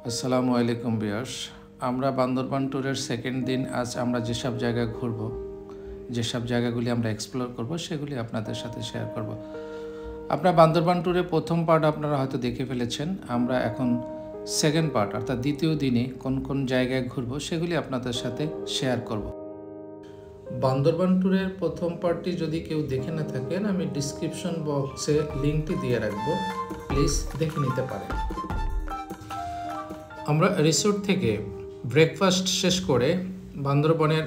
আসসালামু আলাইকুম ভিউয়ার্স। আমরা বান্দরবান ট্যুরের সেকেন্ড দিন। আজ আমরা যেসব জায়গায় ঘুরব, যেসব জায়গাগুলি আমরা এক্সপ্লোর করব, সেগুলি আপনাদের সাথে শেয়ার করব। আপনার বান্দরবান ট্যুরের প্রথম পার্ট আপনারা হয়তো দেখে ফেলেছেন। আমরা এখন সেকেন্ড পার্ট অর্থাৎ দ্বিতীয় দিনে কোন কোন জায়গায় ঘুরব সেগুলি আপনাদের সাথে শেয়ার করব। বান্দরবান ট্যুরের প্রথম পার্টটি যদি কেউ দেখে না থাকেন, আমি ডিসক্রিপশন বক্সে লিঙ্কটি দিয়ে রাখবো, প্লিজ দেখে নিতে পারেন। আমরা রিসোর্ট থেকে ব্রেকফাস্ট শেষ করে বান্দরবনের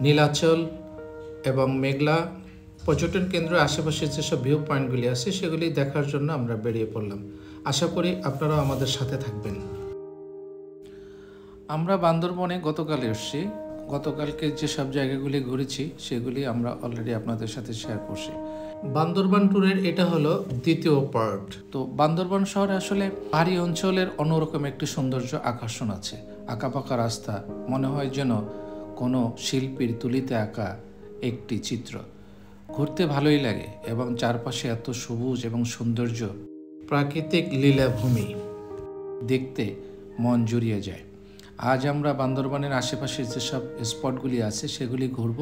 নীলাচল এবং মেঘলা পর্যটন কেন্দ্রের আশেপাশে যেসব ভিউ পয়েন্টগুলি আছে সেগুলি দেখার জন্য আমরা বেরিয়ে পড়লাম। আশা করি আপনারাও আমাদের সাথে থাকবেন। আমরা বান্দরবনে গতকাল এসেছি। গতকালকে যেসব জায়গাগুলি ঘুরেছি সেগুলি আমরা অলরেডি আপনাদের সাথে শেয়ার করছি। বান্দরবান ট্যুরের এটা হলো দ্বিতীয় পার্ট। তো বান্দরবান শহরে আসলে পাহাড়ি অঞ্চলের অন্যরকম একটি সৌন্দর্য আকর্ষণ আছে। আঁকাপাকা রাস্তা, মনে হয় যেন কোনো শিল্পীর তুলিতে আঁকা একটি চিত্র। ঘুরতে ভালোই লাগে এবং চারপাশে এত সবুজ এবং সৌন্দর্য, প্রাকৃতিক লীলাভূমি, দেখতে মন জুড়িয়ে যায়। আজ আমরা বান্দরবানের আশেপাশে যেসব স্পটগুলি আছে সেগুলি ঘুরব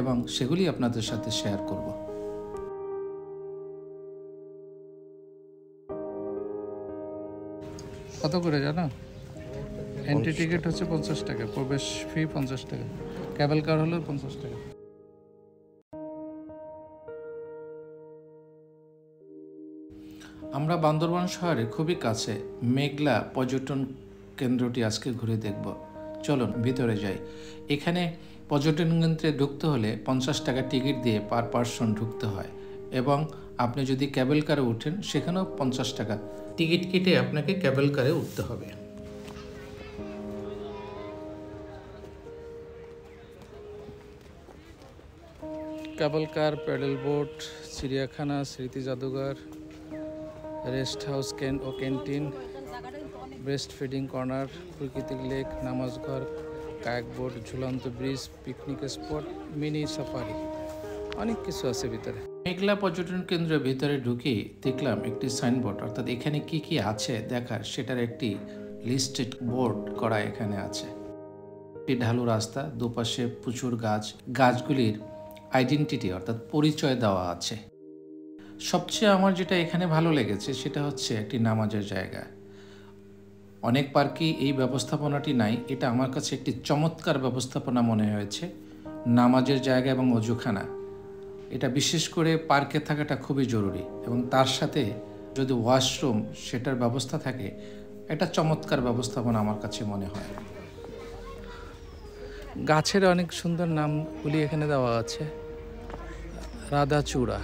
এবং সেগুলি আপনাদের সাথে শেয়ার করব। কত করে জানো? এন্ট্রি টিকিট হচ্ছে 50 টাকা, প্রবেশ ফি 50 টাকা, ক্যাবেল কার হলো 50 টাকা। আমরা বান্দরবান শহরে খুবই কাছে মেঘলা পর্যটন কেন্দ্রটি আজকে ঘুরে দেখব। চলুন ভিতরে যাই। এখানে পর্যটন কেন্দ্রে ঢুকতে হলে 50 টাকা টিকিট দিয়ে পার পার্সন ঢুকতে হয় এবং আপনি যদি ক্যাবেল কারে উঠেন সেখানেও 50 টাকা টিকিট কেটে আপনাকে ক্যাবেল কারে উঠতে হবে। ক্যাবেল কার, প্যাডেল বোট, চিড়িয়াখানা, স্মৃতি জাদুঘর, রেস্ট হাউস ও ক্যান্টিন, ব্রেস্ট ফিডিং কর্নার, প্রাকৃতিক লেক, নামাজ ঘর, কায়াক বোট, ঝুলন্ত bridge, picnic spot, mini safari, অনেক কিছু আছে ভিতরে। মেঘলা পর্যটন কেন্দ্রের ভিতরে ঢুকে দেখলাম একটি সাইনবোর্ড, অর্থাৎ এখানে কি কি আছে দেখার সেটার একটি লিস্টেড বোর্ড করা এখানে আছে। একটি ঢালু রাস্তা, দুপাশে প্রচুর গাছ, গাছগুলির আইডেন্টিটি অর্থাৎ পরিচয় দেওয়া আছে। সবচেয়ে আমার যেটা এখানে ভালো লেগেছে সেটা হচ্ছে একটি নামাজের জায়গা। অনেক পার্কেই এই ব্যবস্থাপনাটি নাই, এটা আমার কাছে একটি চমৎকার ব্যবস্থাপনা মনে হয়েছে। নামাজের জায়গা এবং অজুখানা, এটা বিশেষ করে পার্কে থাকাটা খুবই জরুরি এবং তার সাথে যদি ওয়াশরুম সেটার ব্যবস্থা থাকে, এটা চমৎকার ব্যবস্থাপনা আমার কাছে মনে হয়। গাছের অনেক সুন্দর নামগুলি এখানে দেওয়া আছে। রাধাচূড়া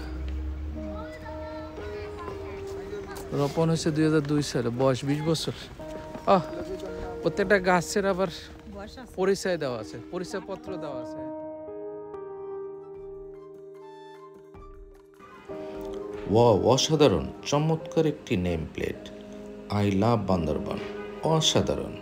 রোপণ হয়েছে 2002 সালে, বয়স 20 বছর। প্রত্যেকটা গাছের আবার পরিচয় দেওয়া আছে, পরিচয়পত্র দেওয়া আছে। ওয়াও, অসাধারণ, চমৎকার একটি name plate. I love Bandarban, অসাধারণ।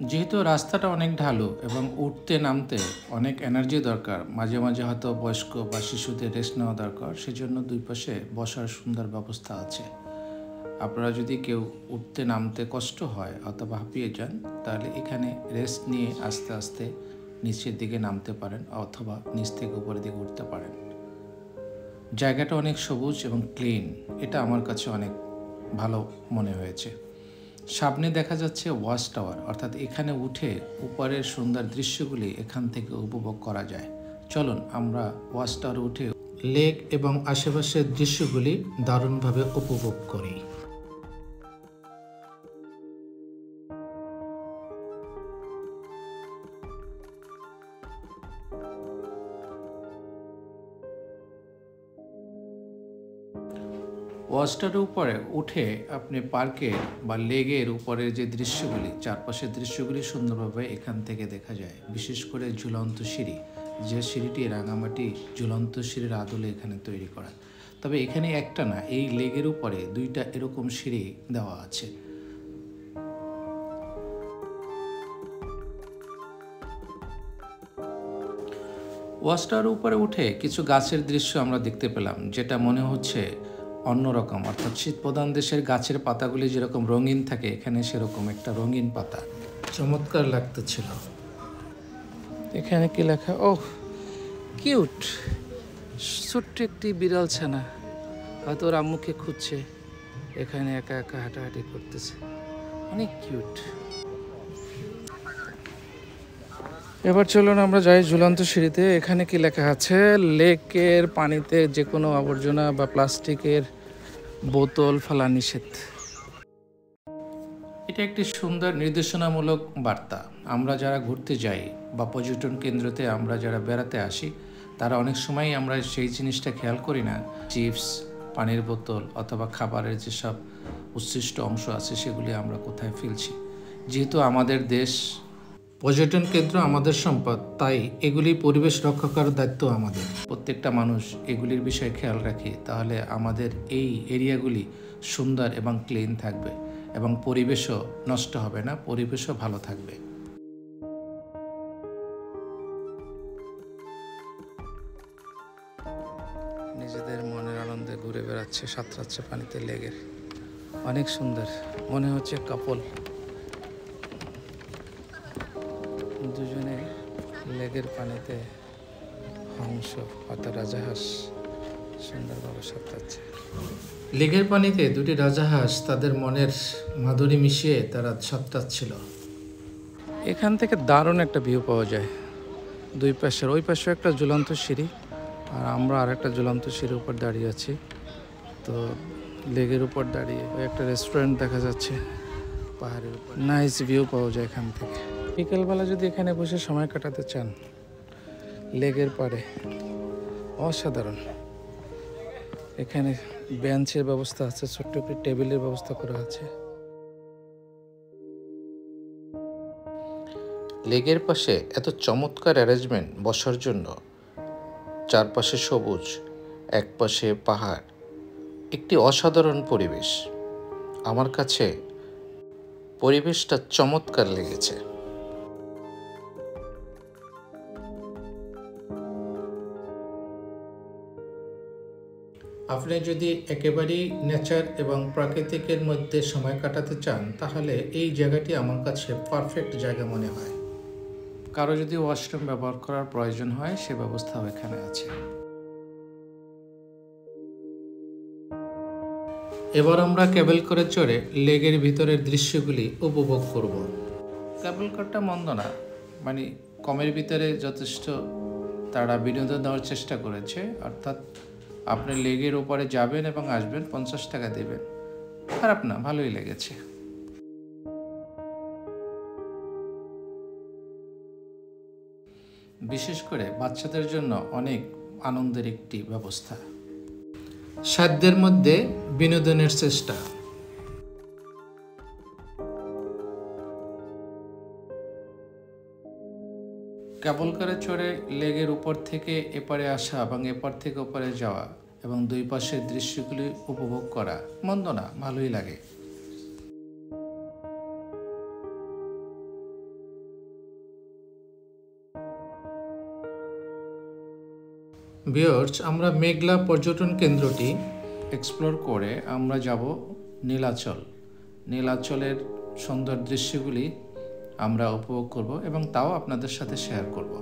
যেহেতু রাস্তাটা অনেক ঢালু এবং উঠতে নামতে অনেক এনার্জি দরকার, মাঝে মাঝে হয়তো বয়স্ক বা শিশুদের রেস্ট নেওয়া দরকার, সেজন্য দুই পাশে বসার সুন্দর ব্যবস্থা আছে। আপনারা যদি কেউ উঠতে নামতে কষ্ট হয় অথবা হাঁপিয়ে যান, তাহলে এখানে রেস্ট নিয়ে আস্তে আস্তে নিচের দিকে নামতে পারেন অথবা নিচ থেকে উপরের দিকে উঠতে পারেন। জায়গাটা অনেক সবুজ এবং ক্লিন, এটা আমার কাছে অনেক ভালো মনে হয়েছে। সামনে দেখা যাচ্ছে ওয়াচ টাওয়ার, অর্থাৎ এখানে উঠে উপরের সুন্দর দৃশ্যগুলি এখান থেকে উপভোগ করা যায়। চলুন আমরা ওয়াচ টাওয়ারে উঠে লেক এবং আশেপাশের দৃশ্যগুলি দারুণভাবে উপভোগ করি। ওয়াচটার উপরে উঠে আপনি পার্কের বা লেগের উপরের যে দৃশ্যগুলি, চারপাশের দৃশ্যগুলি সুন্দরভাবে এখান থেকে দেখা যায়। বিশেষ করে ঝুলন্ত সিঁড়ি, যে সিঁড়িটি রাঙামাটি ঝুলন্ত সিঁড়ির আদলে এখানে তৈরি করা। তবে এখানে একটা না, এই লেগের উপরে দুইটা এরকম সিঁড়ি দেওয়া আছে। ওয়াচটার উপরে উঠে কিছু গাছের দৃশ্য আমরা দেখতে পেলাম, যেটা মনে হচ্ছে অন্যরকম, অর্থাৎ শীত প্রধান দেশের গাছের পাতাগুলি যেরকম রঙিন থাকে এখানে সেরকম একটা রঙিন পাতা, চমৎকার লাগতেছিল। এখানে কি লেখা, ও কিউট, ছোট্ট একটি বিড়াল ছানা, হয়তো ওর আম্মুকে খুঁজছে, এখানে একা একা হাঁটাহাঁটি করতেছে, অনেক কিউট। এবার চলুন আমরা যাই ঝুলন্ত সিঁড়িতে। এখানে কি লেখা আছে, লেকের পানিতে যে কোনো আবর্জনা বা প্লাস্টিকের বোতল ফেলা নিষেধ। এটা একটি সুন্দর নির্দেশনামূলক বার্তা। আমরা যারা ঘুরতে যাই বা পর্যটন কেন্দ্রতে আমরা যারা বেড়াতে আসি, তারা অনেক সময় আমরা সেই জিনিসটা খেয়াল করি না, চিপস, পানির বোতল অথবা খাবারের যেসব উচ্ছিষ্ট অংশ আছে সেগুলি আমরা কোথায় ফেলছি। যেহেতু আমাদের দেশ পর্যটন কেন্দ্র আমাদের সম্পদ, তাই এগুলি পরিবেশ রক্ষা করার দায়িত্ব আমাদের। প্রত্যেকটা মানুষ এগুলির বিষয়ে খেয়াল রাখি, তাহলে আমাদের এই এরিয়াগুলি সুন্দর এবং ক্লিন থাকবে এবং পরিবেশও নষ্ট হবে না, পরিবেশও ভালো থাকবে। নিজেদের মনের আনন্দে ঘুরে বেড়াচ্ছে, সাঁতরাচ্ছে পানিতে লেগের, অনেক সুন্দর, মনে হচ্ছে কাপল। দুজনে লেগের পানিতে হংস অর্থাৎ রাজাহাঁস সুন্দরভাবে সাঁতরাচ্ছে। লেগের পানিতে দুটি রাজাহাঁস তাদের মনের মাধুরী মিশিয়ে তারা সাঁতরাচ্ছিল। এখান থেকে দারুণ একটা ভিউ পাওয়া যায়, দুই পাশের, ওই পাশে একটা ঝুলন্ত সিঁড়ি আর আমরা আর একটা ঝুলন্ত সিঁড়ির উপর দাঁড়িয়ে আছি। তো লেগের উপর দাঁড়িয়ে ওই একটা রেস্টুরেন্ট দেখা যাচ্ছে পাহাড়ের উপর, নাইস ভিউ পাওয়া যায় এখান থেকে। বিকেলবেলা যদি এখানে বসে সময় কাটাতে চান লেগের পাড়ে, অসাধারণ। এখানে বেঞ্চের ব্যবস্থা আছে, ছোট্ট একটি টেবিলের ব্যবস্থা করা আছে। লেকের পাশে এত চমৎকার অ্যারেঞ্জমেন্ট বসার জন্য, চারপাশে সবুজ, একপাশে পাহাড়, একটি অসাধারণ পরিবেশ। আমার কাছে পরিবেশটা চমৎকার লেগেছে। আপনি যদি একেবারেই নেচার এবং প্রাকৃতিকের মধ্যে সময় কাটাতে চান তাহলে এই জায়গাটি আমার কাছে পারফেক্ট জায়গা মনে হয়। কারো যদি ওয়াশরুম ব্যবহার করার প্রয়োজন হয় সে ব্যবস্থাও এখানে আছে। এবার আমরা কেবল করে চড়ে লেগের ভিতরের দৃশ্যগুলি উপভোগ করব। কেবল কারটা মন্দ না, মানে কমের ভিতরে যথেষ্ট তারা বিনোদন দেওয়ার চেষ্টা করেছে, অর্থাৎ আপনি লেগের ওপারে যাবেন এবং আসবেন, 50 টাকা দেবেন, খারাপ না, ভালোই লেগেছে। বিশেষ করে বাচ্চাদের জন্য অনেক আনন্দের একটি ব্যবস্থা, সাধ্যের মধ্যে বিনোদনের চেষ্টা। কেবল কারে চড়ে লেগের উপর থেকে এপারে আসা এবং এপার থেকে ওপারে যাওয়া এবং দুই পাশের দৃশ্যগুলি উপভোগ করা মন্দ না, ভালোই লাগে। ভিউয়ার্স, আমরা মেঘলা পর্যটন কেন্দ্রটি এক্সপ্লোর করে আমরা যাব নীলাচল। নীলাচলের সুন্দর দৃশ্যগুলি আমরা উপভোগ করব এবং তাও আপনাদের সাথে শেয়ার করব।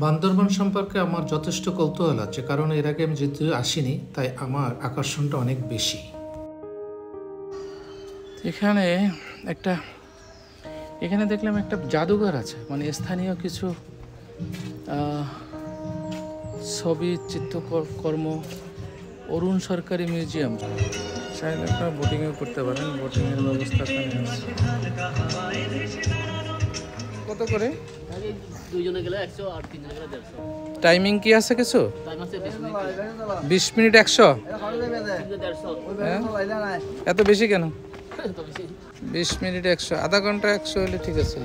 বান্দরবান সম্পর্কে আমার যথেষ্ট কৌতূহল আছে, কারণ এর আগে আমি যেহেতু আসিনি তাই আমার আকর্ষণটা অনেক বেশি। এখানে দেখলাম একটা জাদুঘর আছে, মানে স্থানীয় কিছু ছবি, চিত্রকর্ম, অরুণ সরকারি মিউজিয়াম। চাইলে আপনারা বোটিংও করতে পারেন, বোটিংয়ের ব্যবস্থা এখানে আছে। কত করে? দুইজনে গেলে 100 আর তিনজনে গেলে 150। টাইমিং কি আছে কিছু? টাইম আছে 20 মিনিট। 20 মিনিট 100? তিনজনে 150। হ্যাঁ? এত বেশি কেন? তো বেশি 20 মিনিট 100, আধা ঘন্টা 100 হলে ঠিক আছে।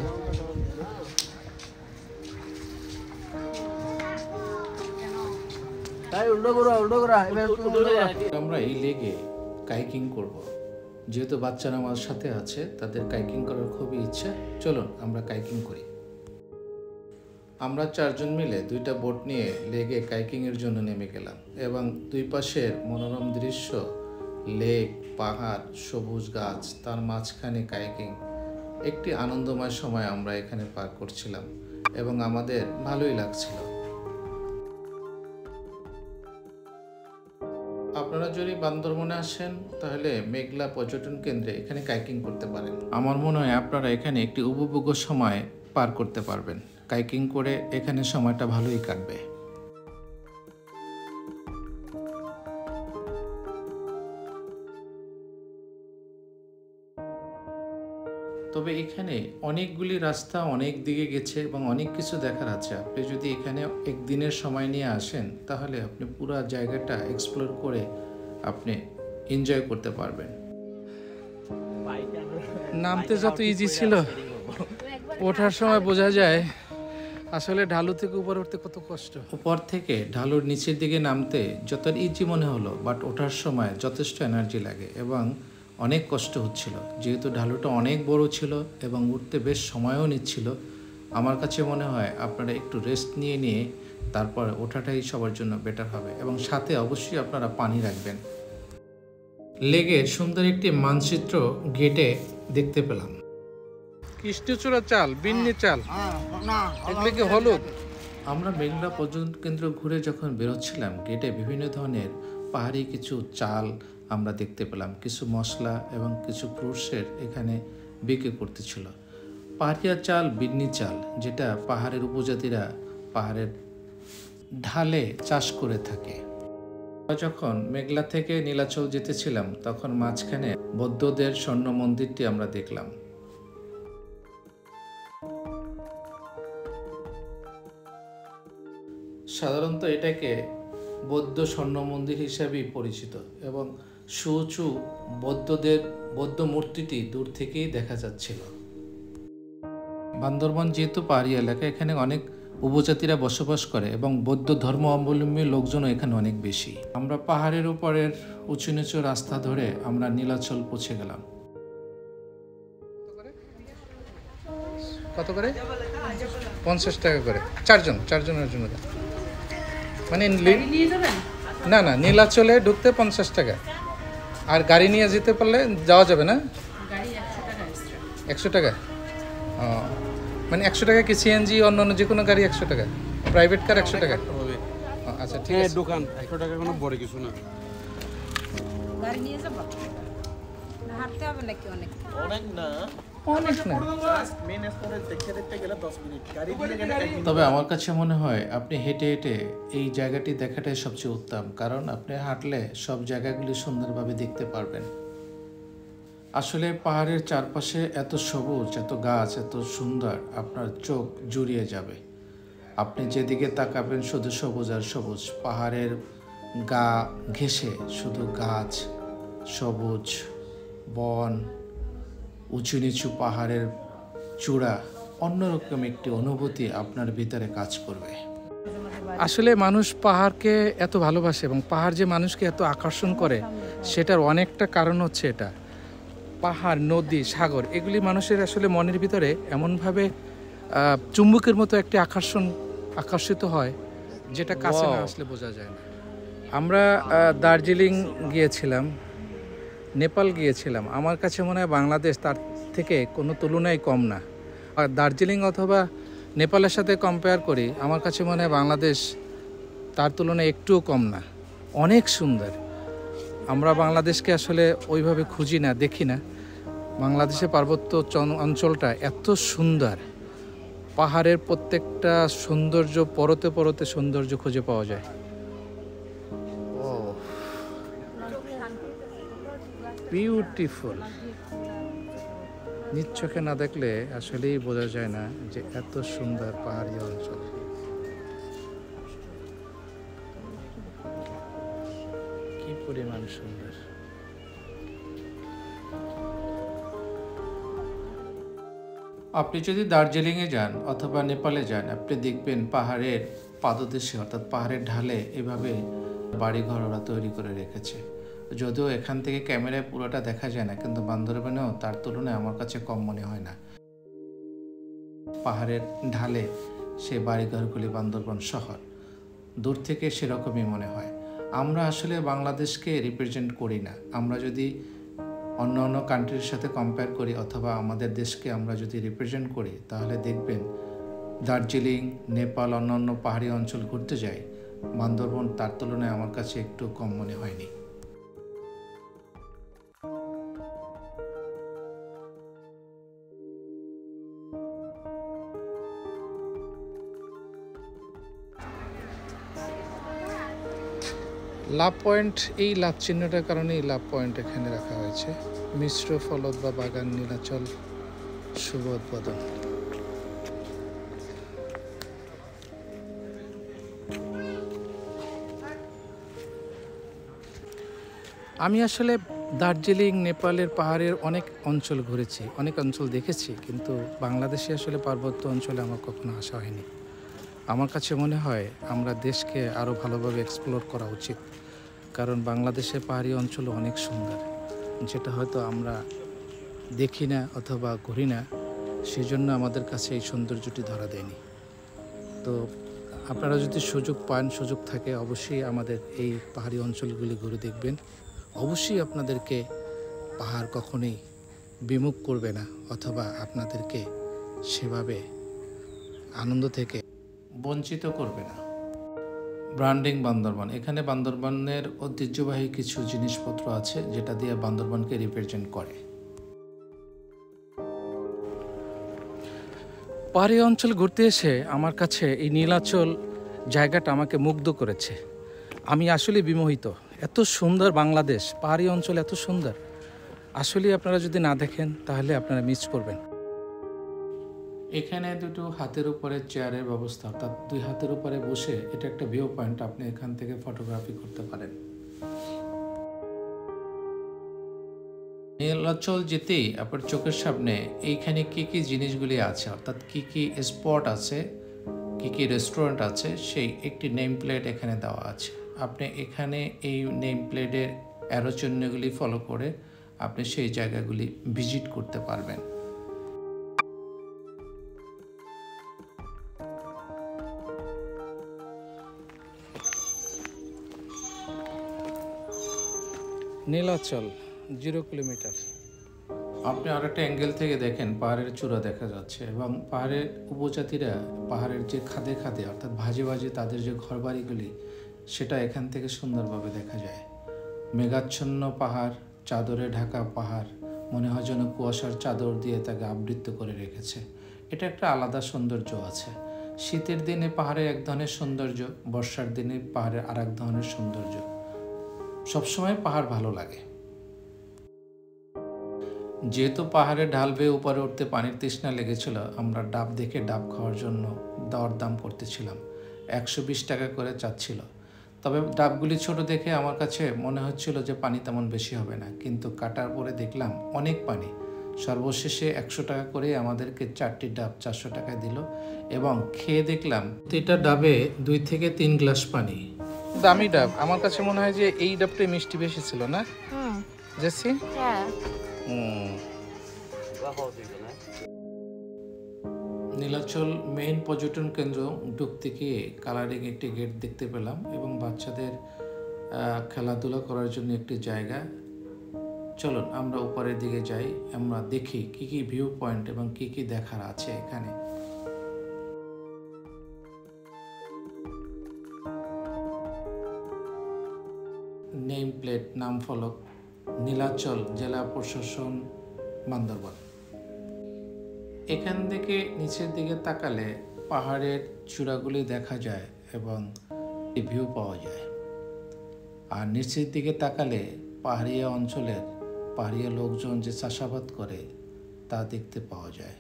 আমরা এই লেগে কাইকিং করব, যেহেতু বাচ্চারা আমার সাথে আছে, তাদের কাইকিং করার খুবই ইচ্ছা। চলুন আমরা কাইকিং করি। আমরা 4 জন মিলে 2টা বোট নিয়ে লেগে কাইকিংয়ের জন্য নেমে গেলাম এবং দুই পাশের মনোরম দৃশ্য, লেক, পাহাড়, সবুজ গাছ, তার মাঝখানে কাইকিং, একটি আনন্দময় সময় আমরা এখানে পার করছিলাম এবং আমাদের ভালোই লাগছিল। আপনারা যদি বান্দরবনে আসেন তাহলে মেঘলা পর্যটন কেন্দ্রে এখানে কাইকিং করতে পারেন। আমার মনে হয় আপনারা এখানে একটি উপভোগ্য সময় পার করতে পারবেন। কাইকিং করে এখানে সময়টা ভালোই কাটবে। তবে এখানে অনেকগুলি রাস্তা অনেক দিকে গেছে এবং অনেক কিছু দেখার আছে। আপনি যদি এখানে একদিনের সময় নিয়ে আসেন তাহলে আপনি পুরো জায়গাটা এক্সপ্লোর করে আপনি এনজয় করতে পারবেন। নামতে যত ইজি ছিল, ওঠার সময় বোঝা যায় আসলে ঢালু থেকে উপরে উঠতে কত কষ্ট। উপর থেকে ঢালুর নিচের দিকে নামতে যত ইজি মনে হলো, বাট ওঠার সময় যথেষ্ট এনার্জি লাগে এবং অনেক কষ্ট হচ্ছিল, যেহেতু ঢালুটা অনেক বড় ছিল এবং উঠতে বেশ সময়ও নিচ্ছিল। আমার কাছে মনে হয় আপনারা একটু রেস্ট নিয়ে তারপর ওঠাটাই সবার জন্য বেটার হবে এবং সাথে অবশ্যই আপনারা পানি রাখবেন। লেগের সুন্দর একটি মানচিত্র গেটে দেখতে পেলাম। কৃষ্ণচূড়া চাল, বিন্নি চাল, এগুলো কি হলুদ? আমরা মেঘলা পর্যটন কেন্দ্র ঘুরে যখন বেরোচ্ছিলাম, গেটে বিভিন্ন ধরনের পাহাড়ি কিছু চাল আমরা দেখতে পেলাম, কিছু মশলা এবং কিছু ফ্রুটসের এখানে বিক্রি করতেছিল। পাহাড়িয়া চাল, বিন্নি চাল, যেটা পাহাড়ের উপজাতিরা পাহাড়ের ঢালে চাষ করে থাকে। যখন মেঘলা থেকে নীলাচল যেতেছিলাম তখন মাঝখানে বৌদ্ধদের স্বর্ণ মন্দিরটি আমরা দেখলাম। সাধারণত এটাকে বৌদ্ধ স্বর্ণ মন্দির হিসাবেই পরিচিত এবং সুউঁচু বৌদ্ধ মূর্তিটি দূর থেকেই দেখা যাচ্ছিল। বান্দরবান যেহেতু পাহাড়ি এলাকা, এখানে অনেক উপজাতিরা বসবাস করে এবং বৌদ্ধ ধর্ম অবলম্বী লোকজনও এখানে অনেক বেশি। আমরা পাহাড়ের উপরের উঁচু নিচু রাস্তা ধরে আমরা নীলাচল পৌঁছে গেলাম। কত করে? 50 টাকা করে, চারজনের জন্য। মানে না, নীলাচলে ঢুকতে 50 টাকা, আর গাড়ি নিয়ে যেতে পারলে যাওয়া যাবে না? 100 টাকা। ও, মানে 100 টাকা কি সিএনজি অন্য যে কোনো গাড়ি 100 টাকা, প্রাইভেট কার 100 টাকা? আচ্ছা ঠিক আছে। দোকান 100 টাকা কোনো বড় কিছু না। গাড়ি নিয়ে যাব না, হাঁটতে হবে নাকি? অনেক না। মেন স্পটে দেখতে গেলে 10 মিনিট, গাড়ি দিয়ে গেলে 1 মিনিট। তবে আমার কাছে মনে হয় আপনি হেঁটে হেঁটে এই জায়গাটি দেখাটাই সবচেয়ে উত্তম, কারণ আপনি হাঁটলে সব জায়গাগুলি সুন্দরভাবে দেখতে পারবেন। আসলে পাহাড়ের চারপাশে এত সবুজ, এত গাছ, এত সুন্দর, আপনার চোখ জুড়িয়ে যাবে। আপনি যেদিকে তাকাবেন শুধু সবুজ আর সবুজ, পাহাড়ের গা ঘেঁষে শুধু গাছ, সবুজ বন, উঁচু নিচু পাহাড়ের চূড়া, অন্যরকম একটি অনুভূতি আপনার ভিতরে কাজ করবে। আসলে মানুষ পাহাড়কে এত ভালোবাসে এবং পাহাড় যে মানুষকে এত আকর্ষণ করে সেটার অনেকটা কারণ হচ্ছে এটা। পাহাড়, নদী, সাগর, এগুলি মানুষের আসলে মনের ভিতরে এমনভাবে চুম্বকের মতো একটি আকর্ষিত হয়, যেটা কাছে না আসলে বোঝা যায় না। আমরা দার্জিলিং গিয়েছিলাম, নেপাল গিয়েছিলাম। আমার কাছে মনে হয় বাংলাদেশ তার থেকে কোনো তুলনায় কম না। আর দার্জিলিং অথবা নেপালের সাথে কম্পেয়ার করি, আমার কাছে মনে হয় বাংলাদেশ তার তুলনায় একটুও কম না, অনেক সুন্দর। আমরা বাংলাদেশকে আসলে ওইভাবে খুঁজি না, দেখি না। বাংলাদেশের পার্বত্য অঞ্চলটা এত সুন্দর, পাহাড়ের প্রত্যেকটা সৌন্দর্য পরতে পরতে সৌন্দর্য খুঁজে পাওয়া যায়। বিউটিফুল, নিজ চোখে না দেখলে আসলেই বোঝা যায় না যে এত সুন্দর পাহাড়ি অঞ্চল। কি পরিমাণ সুন্দর। আপনি যদি দার্জিলিংয়ে যান অথবা নেপালে যান, আপনি দেখবেন পাহাড়ের পাদদেশে অর্থাৎ পাহাড়ের ঢালে এভাবে বাড়িঘর ওরা তৈরি করে রেখেছে। যদিও এখান থেকে ক্যামেরায় পুরোটা দেখা যায় না, কিন্তু বান্দরবানেও তার তুলনায় আমার কাছে কম মনে হয় না। পাহাড়ের ঢালে সেই বাড়িঘরগুলি বান্দরবান শহর। দূর থেকে সেরকমই মনে হয়। আমরা আসলে বাংলাদেশকে রিপ্রেজেন্ট করি না। আমরা যদি অন্য অন্য কান্ট্রির সাথে কম্পেয়ার করি অথবা আমাদের দেশকে আমরা যদি রিপ্রেজেন্ট করি, তাহলে দেখবেন দার্জিলিং, নেপাল, অন্যান্য পাহাড়ি অঞ্চল ঘুরতে যাই, বান্দরবন তার তুলনায় আমার কাছে একটু কম মনে হয়নি। লাভ পয়েন্ট, এই লাভ চিহ্নটার কারণে এই লাভ পয়েন্ট এখানে রাখা হয়েছে। মিশ্র ফলদ বা বাগান, নীলাচল শুভ উদ্বোধন। আমি আসলে দার্জিলিং, নেপালের পাহাড়ের অনেক অঞ্চল ঘুরেছি, অনেক অঞ্চল দেখেছি, কিন্তু বাংলাদেশে আসলে পার্বত্য অঞ্চলে আমার কখনো আসা হয়নি। আমার কাছে মনে হয় আমরা দেশকে আরও ভালোভাবে এক্সপ্লোর করা উচিত, কারণ বাংলাদেশের পাহাড়ি অঞ্চল অনেক সুন্দর, যেটা হয়তো আমরা দেখি না অথবা ঘুরি না, সেজন্য আমাদের কাছে এই সৌন্দর্যটি ধরা দেয়নি। তো আপনারা যদি সুযোগ পান, সুযোগ থাকে, অবশ্যই আমাদের এই পাহাড়ি অঞ্চলগুলি ঘুরে দেখবেন। অবশ্যই আপনাদেরকে পাহাড় কখনোই বিমুখ করবে না অথবা আপনাদেরকে সেভাবে আনন্দ থেকে বঞ্চিত করবে না। ব্র্যান্ডিং বান্দরবান, এখানে বান্দরবানের ঐতিহ্যবাহী কিছু জিনিসপত্র আছে যেটা দিয়ে বান্দরবানকে রিপ্রেজেন্ট করে। পাহাড়ি অঞ্চল ঘুরতে এসে আমার কাছে এই নীলাচল জায়গাটা আমাকে মুগ্ধ করেছে। আমি আসলে বিমোহিত। এত সুন্দর বাংলাদেশ, পাহাড়ি অঞ্চল এত সুন্দর, আসলে আপনারা যদি না দেখেন তাহলে আপনারা মিস করবেন। এখানে দুটো হাতের উপরে চেয়ারের ব্যবস্থা, অর্থাৎ 2 হাতের উপরে বসে এটা একটা ভিউ পয়েন্ট, আপনি এখান থেকে ফটোগ্রাফি করতে পারেন। নীলাচল যেতেই আপনার চোখের সামনে এইখানে কি কি জিনিসগুলি আছে, অর্থাৎ কি কি স্পট আছে, কি কি রেস্টুরেন্ট আছে, সেই একটি নেম প্লেট এখানে দেওয়া আছে। আপনি এখানে এই নেম প্লেটের অ্যারো চিহ্নগুলি ফলো করে আপনি সেই জায়গাগুলি ভিজিট করতে পারবেন। নীলাচল 0 কিলোমিটার। আপনি আরেকটা অ্যাঙ্গেল থেকে দেখেন, পাহাড়ের চূড়া দেখা যাচ্ছে এবং পাহাড়ের উপজাতিরা পাহাড়ের যে খাদে খাদে অর্থাৎ ভাজে ভাজে তাদের যে ঘরবাড়িগুলি, সেটা এখান থেকে সুন্দরভাবে দেখা যায়। মেঘাচ্ছন্ন পাহাড়, চাদরে ঢাকা পাহাড়, মনে হয় যেন কুয়াশার চাদর দিয়ে তাকে আবৃত করে রেখেছে। এটা একটা আলাদা সৌন্দর্য আছে। শীতের দিনে পাহাড়ে এক ধরনের সৌন্দর্য, বর্ষার দিনে পাহাড়ের আর এক ধরনের সৌন্দর্য। সবসময় পাহাড় ভালো লাগে। যেহেতু পাহাড়ে ঢাল বেয়ে উপরে উঠতে পানির তৃষ্ণা লেগেছিল, আমরা ডাব দেখে ডাব খাওয়ার জন্য দরদাম করতেছিলাম। 120 টাকা করে চাচ্ছিল। তবে ডাবগুলি ছোট দেখে আমার কাছে মনে হচ্ছিল যে পানি তেমন বেশি হবে না, কিন্তু কাটার পরে দেখলাম অনেক পানি। সর্বশেষে 100 টাকা করে আমাদেরকে 4টি ডাব 400 টাকায় দিল এবং খেয়ে দেখলাম প্রতিটা ডাবে 2 থেকে 3 গ্লাস পানি। দামি ডাব, আমার কাছে মনে হয় যে এই ডাবটাই মিষ্টি বেশি ছিল না জেসি? হ্যাঁ। নীলাচল মেইন পর্যটন কেন্দ্র ঢুকতে গিয়ে কালারিং একটি গেট দেখতে পেলাম এবং বাচ্চাদের খেলাধুলা করার জন্য একটি জায়গা। চলুন আমরা উপরের দিকে যাই, আমরা দেখি কি কি ভিউ পয়েন্ট এবং কি কি দেখার আছে এখানে। নেম প্লেট, নাম ফলক, নীলাচল জেলা প্রশাসন, বান্দরবান। এখান থেকে নিচের দিকে তাকালে পাহাড়ের চূড়াগুলি দেখা যায় এবং ভিউ পাওয়া যায়। আর নিচের দিকে তাকালে পাহাড়িয়া অঞ্চলের পাহাড়িয়া লোকজন যে চাষাবাদ করে তা দেখতে পাওয়া যায়।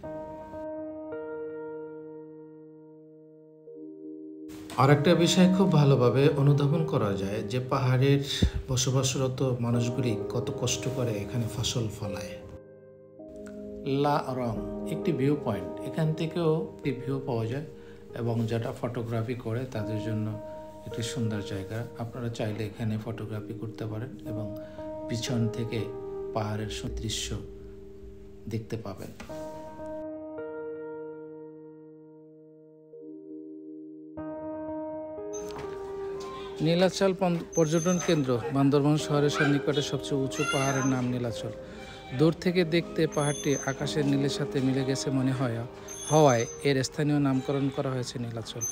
আর একটা বিষয় খুব ভালোভাবে অনুধাবন করা যায় যে পাহাড়ের বসবাসরত মানুষগুলি কত কষ্ট করে এখানে ফসল ফলায়। লা রং একটি ভিউ পয়েন্ট, এখান থেকেও একটি ভিউ পাওয়া যায় এবং যারা ফটোগ্রাফি করে তাদের জন্য একটি সুন্দর জায়গা। আপনারা চাইলে এখানে ফটোগ্রাফি করতে পারেন এবং পিছন থেকে পাহাড়ের দৃশ্য দেখতে পাবেন। নীলাচল পর্যটন কেন্দ্র বান্দরবান শহরের সন্নিকটে সবচেয়ে উঁচু পাহাড়ের নাম নীলাচল। দূর থেকে দেখতে পাহাড়টি আকাশের নীলের সাথে মিলে গেছে মনে হওয়ায় এর স্থানীয় নামকরণ করা হয়েছে নীলাচল।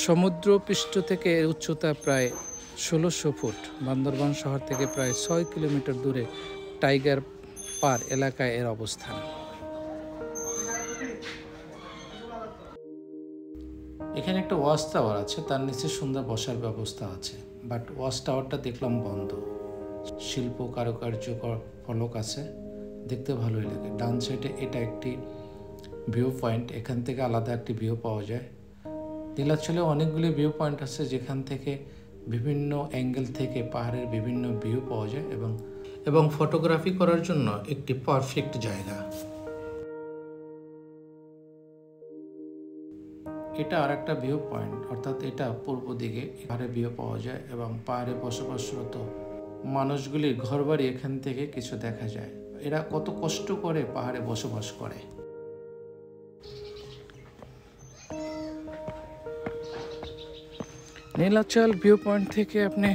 সমুদ্র পৃষ্ঠ থেকে এর উচ্চতা প্রায় ১৬০০ ফুট। বান্দরবান শহর থেকে প্রায় ৬ কিলোমিটার দূরে টাইগার পার এলাকায় এর অবস্থান। এখানে একটা ওয়াচ টাওয়ার আছে, তার নিচে সুন্দর বসার ব্যবস্থা আছে, বাট ওয়াচ টাওয়ারটা দেখলাম বন্ধ। শিল্প কারুকার্য ফলক আছে, দেখতে ভালোই লাগে। ডান সাইডে এটা একটি ভিউ পয়েন্ট, এখান থেকে আলাদা একটি ভিউ পাওয়া যায়। নীলাচলে অনেকগুলি ভিউ পয়েন্ট আছে যেখান থেকে বিভিন্ন অ্যাঙ্গেল থেকে পাহাড়ের বিভিন্ন ভিউ পাওয়া যায় এবং ফটোগ্রাফি করার জন্য একটি পারফেক্ট জায়গা। এটা আর একটা ভিউ পয়েন্ট, অর্থাৎ এটা পূর্ব দিকে পাহাড়ে ভিউ পাওয়া যায় এবং পাহাড়ে বসবাসরত মানুষগুলির ঘরবাড়ি এখান থেকে কিছু দেখা যায়। এরা কত কষ্ট করে পাহাড়ে বসবাস করে। নীলাচল ভিউ পয়েন্ট থেকে আপনি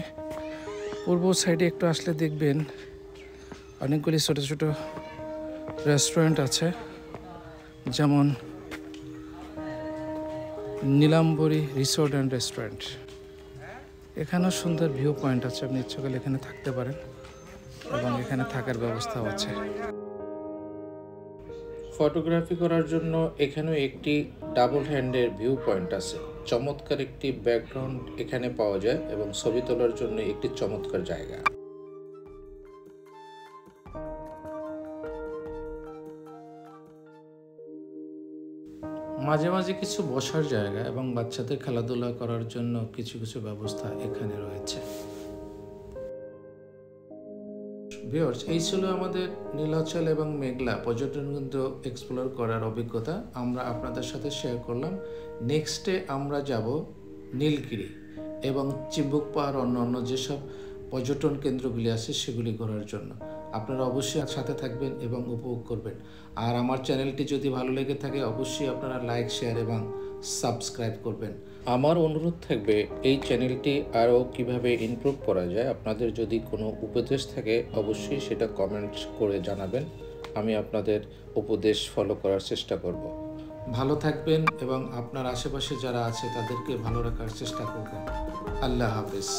পূর্ব সাইডে একটু আসলে দেখবেন অনেকগুলি ছোট ছোট রেস্টুরেন্ট আছে, যেমন নীলাম্বরী রিসোর্ট অ্যান্ড রেস্টুরেন্ট। এখানেও সুন্দর ভিউ পয়েন্ট আছে, আপনি ইচ্ছে করলে এখানে থাকতে পারেন এবং এখানে থাকার ব্যবস্থাও আছে। ফটোগ্রাফি করার জন্য এখানেও একটি ডাবল হ্যান্ডের ভিউ পয়েন্ট আছে। চমৎকার একটি ব্যাকগ্রাউন্ড এখানে পাওয়া যায় এবং ছবি তোলার জন্য একটি চমৎকার জায়গা। মাঝে মাঝে কিছু বসার জায়গা এবং বাচ্চাদের খেলাধুলা করার জন্য কিছু কিছু ব্যবস্থা এখানে রয়েছে। ভিউয়ার্স, এই ছিল আমাদের নীলাচল এবং মেঘলা পর্যটন কেন্দ্র এক্সপ্লোর করার অভিজ্ঞতা আমরা আপনাদের সাথে শেয়ার করলাম। নেক্সটে আমরা যাব নীলগিরি এবং চিম্বুক পাহাড়, অন্য যেসব পর্যটন কেন্দ্রগুলি আছে সেগুলি ঘোরার জন্য। আপনারা অবশ্যই সাথে থাকবেন এবং উপভোগ করবেন। আর আমার চ্যানেলটি যদি ভালো লেগে থাকে অবশ্যই আপনারা লাইক, শেয়ার এবং সাবস্ক্রাইব করবেন। আমার অনুরোধ থাকবে এই চ্যানেলটি আরও কিভাবে ইমপ্রুভ করা যায়। আপনাদের যদি কোনো উপদেশ থাকে অবশ্যই সেটা কমেন্ট করে জানাবেন, আমি আপনাদের উপদেশ ফলো করার চেষ্টা করব। ভালো থাকবেন এবং আপনার আশেপাশে যারা আছে তাদেরকে ভালো রাখার চেষ্টা করবেন। আল্লাহ হাফেজ।